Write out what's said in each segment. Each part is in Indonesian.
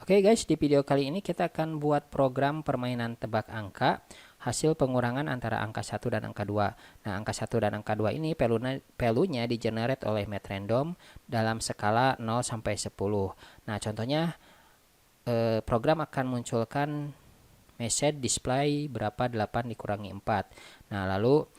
Oke guys, di video kali ini kita akan buat program permainan tebak angka hasil pengurangan antara angka 1 dan angka 2. Nah, angka 1 dan angka 2 ini pelunya di-generate oleh Matrandom dalam skala 0 sampai 10. Nah, contohnya program akan munculkan message display berapa 8 dikurangi 4. Nah, lalu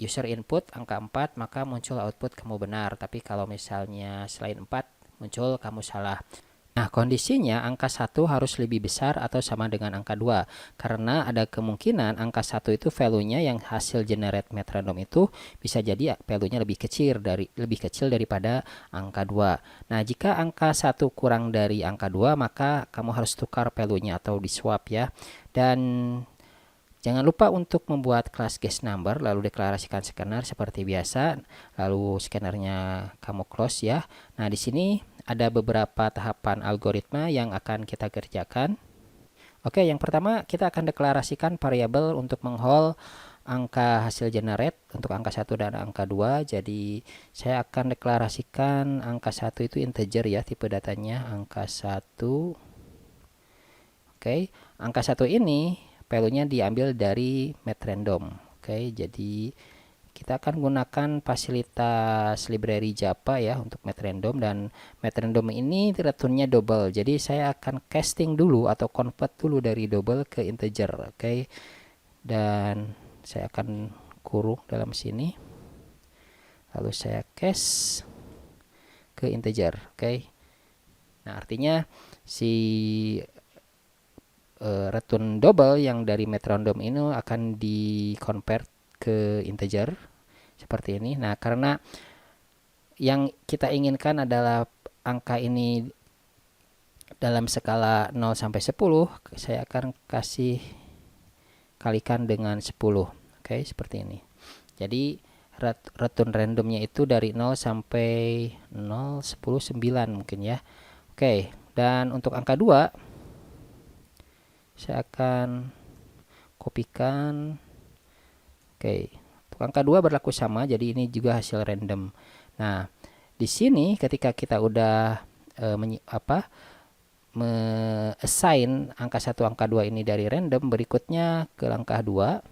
user input angka 4, maka muncul output kamu benar. Tapi kalau misalnya selain 4 muncul kamu salah. Nah, kondisinya angka 1 harus lebih besar atau sama dengan angka 2. Karena ada kemungkinan angka 1 itu value-nya yang hasil generate Matrandom itu bisa jadi value-nya lebih kecil daripada angka 2. Nah, jika angka 1 kurang dari angka 2, maka kamu harus tukar value-nya atau di swap ya. Dan jangan lupa untuk membuat kelas guess number, lalu deklarasikan scanner seperti biasa, lalu scannernya kamu close ya. Nah, di sini ada beberapa tahapan algoritma yang akan kita kerjakan. Oke, yang pertama kita akan deklarasikan variabel untuk menghold angka hasil generate untuk angka 1 dan angka 2. Jadi saya akan deklarasikan angka 1 itu integer ya, tipe datanya angka 1. Oke, angka 1 ini value-nya diambil dari Matrandom. Oke, jadi kita akan gunakan fasilitas library Java ya untuk Matrandom, dan Matrandom ini returnnya double. Jadi saya akan casting dulu atau convert dulu dari double ke integer. Oke. Dan saya akan kurung dalam sini. Lalu saya cast ke integer. Oke. Nah, artinya si return double yang dari Matrandom ini akan di convert ke integer seperti ini. Nah, karena yang kita inginkan adalah angka ini dalam skala 0 sampai 10, saya akan kasih kalikan dengan 10. Oke, seperti ini. Jadi return randomnya itu dari 0 sampai 0, 10, 9 mungkin ya. Oke, dan untuk angka 2 saya akan kopikan. Oke, untuk angka 2 berlaku sama, jadi ini juga hasil random. Nah, di sini ketika kita udah assign angka 1, angka 2 ini dari random, berikutnya ke langkah 2.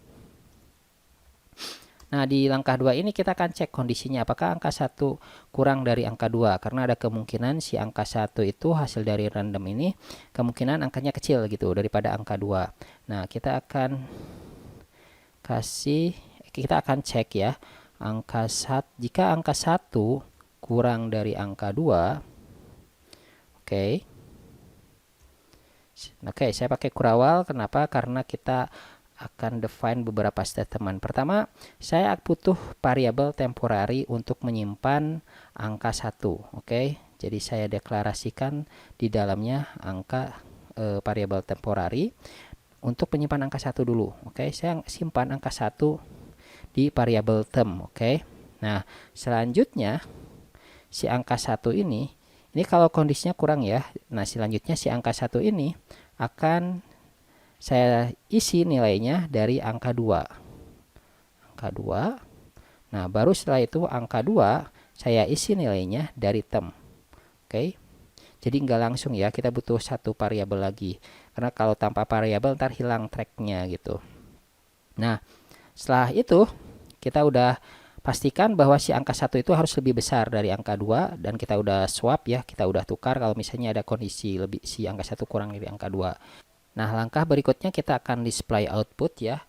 Nah, di langkah 2 ini kita akan cek kondisinya apakah angka 1 kurang dari angka 2, karena ada kemungkinan si angka 1 itu hasil dari random ini kemungkinan angkanya kecil gitu daripada angka 2. Nah, kita akan cek ya jika angka 1 kurang dari angka 2. Oke, saya pakai kurawal. Kenapa? Karena kita akan define beberapa statement. Pertama, saya butuh variabel temporary untuk menyimpan angka 1. Oke, jadi saya deklarasikan di dalamnya variabel temporary untuk menyimpan angka 1 dulu. Oke, saya simpan angka 1 di variabel term. Oke. Nah, selanjutnya si angka 1 ini kalau kondisinya kurang ya. Nah, selanjutnya si angka 1 ini akan saya isi nilainya dari angka 2. Angka 2. Nah, baru setelah itu angka 2 saya isi nilainya dari term. Oke. Jadi nggak langsung ya, kita butuh satu variabel lagi. Karena kalau tanpa variabel ntar hilang tracknya gitu. Nah, setelah itu kita udah pastikan bahwa si angka 1 itu harus lebih besar dari angka 2, dan kita udah swap ya, kita udah tukar kalau misalnya ada kondisi si angka 1 kurang dari angka 2. Nah, langkah berikutnya kita akan display output ya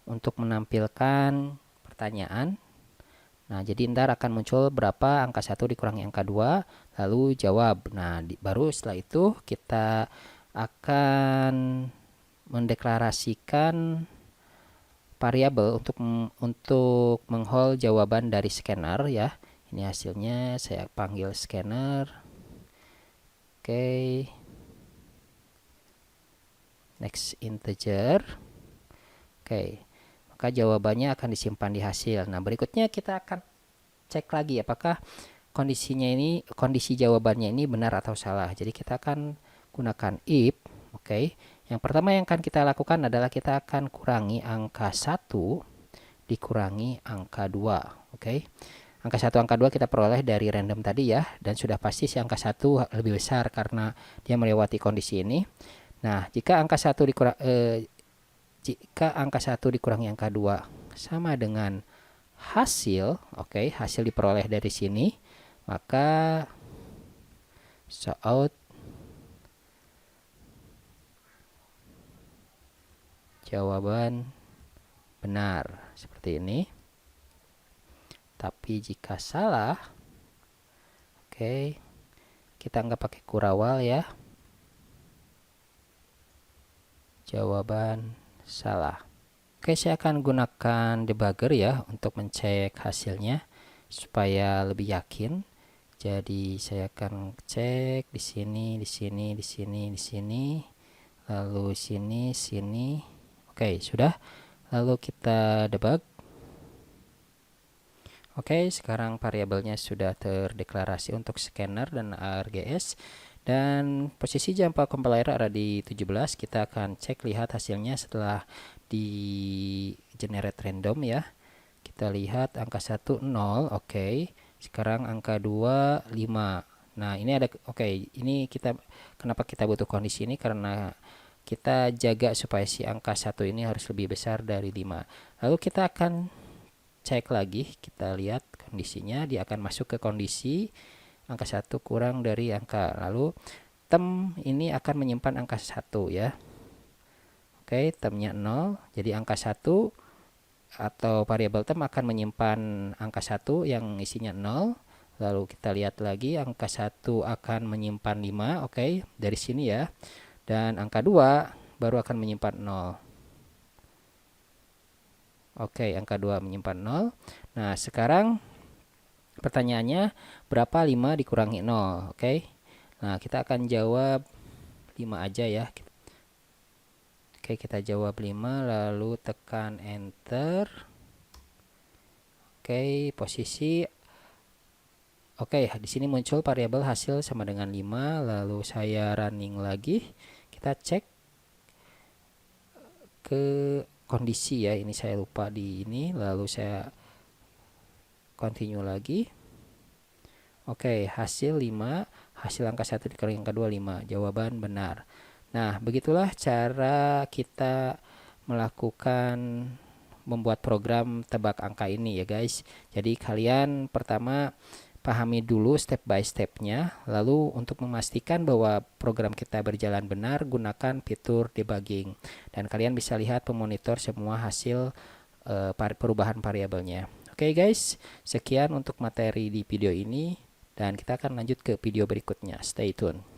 untuk menampilkan pertanyaan. Nah, jadi ntar akan muncul berapa angka 1 dikurangi angka 2, lalu jawab. Nah, baru setelah itu kita akan mendeklarasikan variabel untuk menghold jawaban dari scanner ya. Ini hasilnya, saya panggil scanner. Oke. Next integer. Oke. Maka jawabannya akan disimpan di hasil. Nah, berikutnya kita akan cek lagi apakah kondisi jawabannya ini benar atau salah. Jadi kita akan gunakan if. Oke. Yang pertama yang akan kita lakukan adalah kita akan kurangi angka 1 dikurangi angka 2. Oke. Angka 1, angka 2 kita peroleh dari random tadi ya, dan sudah pasti si angka 1 lebih besar karena dia melewati kondisi ini. Nah, jika angka 1 dikurangi angka 2 sama dengan hasil, oke, hasil diperoleh dari sini, maka show out jawaban benar seperti ini. Tapi jika salah, oke, kita nggak pakai kurawal ya. Jawaban salah. Oke, saya akan gunakan debugger ya untuk mencek hasilnya supaya lebih yakin. Jadi saya akan cek di sini, di sini, di sini, di sini, lalu sini, sini. Oke, sudah. Lalu kita debug. Oke, sekarang variabelnya sudah terdeklarasi untuk scanner dan ARGS. Dan posisi jumper compiler ada di 17. Kita akan cek lihat hasilnya setelah di generate random ya. Kita lihat angka 1 0, oke. Sekarang angka 2 5. Nah, ini ada ini kenapa kita butuh kondisi ini karena kita jaga supaya si angka 1 ini harus lebih besar dari 5. Lalu kita akan cek lagi, kita lihat kondisinya, dia akan masuk ke kondisi angka 1 kurang dari angka, lalu tem ini akan menyimpan angka 1 ya. Oke, temnya 0, jadi angka 1 atau variabel tem akan menyimpan angka 1 yang isinya 0. Lalu kita lihat lagi, angka 1 akan menyimpan 5, oke, dari sini ya. Dan angka 2 baru akan menyimpan 0. Oke, angka 2 menyimpan 0. Nah, sekarang pertanyaannya berapa 5 dikurangi 0? Oke. Nah, kita akan jawab 5 aja ya. Oke, kita jawab 5 lalu tekan enter. Oke, posisi. Oke, di sini muncul variabel hasil sama dengan 5, lalu saya running lagi. Kita cek ke kondisi ya, ini saya lupa di ini, lalu saya continue lagi. Oke, hasil 5, hasil angka 1 dikurangi angka 2 5, jawaban benar. Nah, begitulah cara kita melakukan membuat program tebak angka ini ya guys. Jadi kalian pertama pahami dulu step by stepnya, lalu untuk memastikan bahwa program kita berjalan benar, gunakan fitur debugging. Dan kalian bisa lihat memonitor semua hasil perubahan variabelnya. Oke guys, sekian untuk materi di video ini, dan kita akan lanjut ke video berikutnya. Stay tune.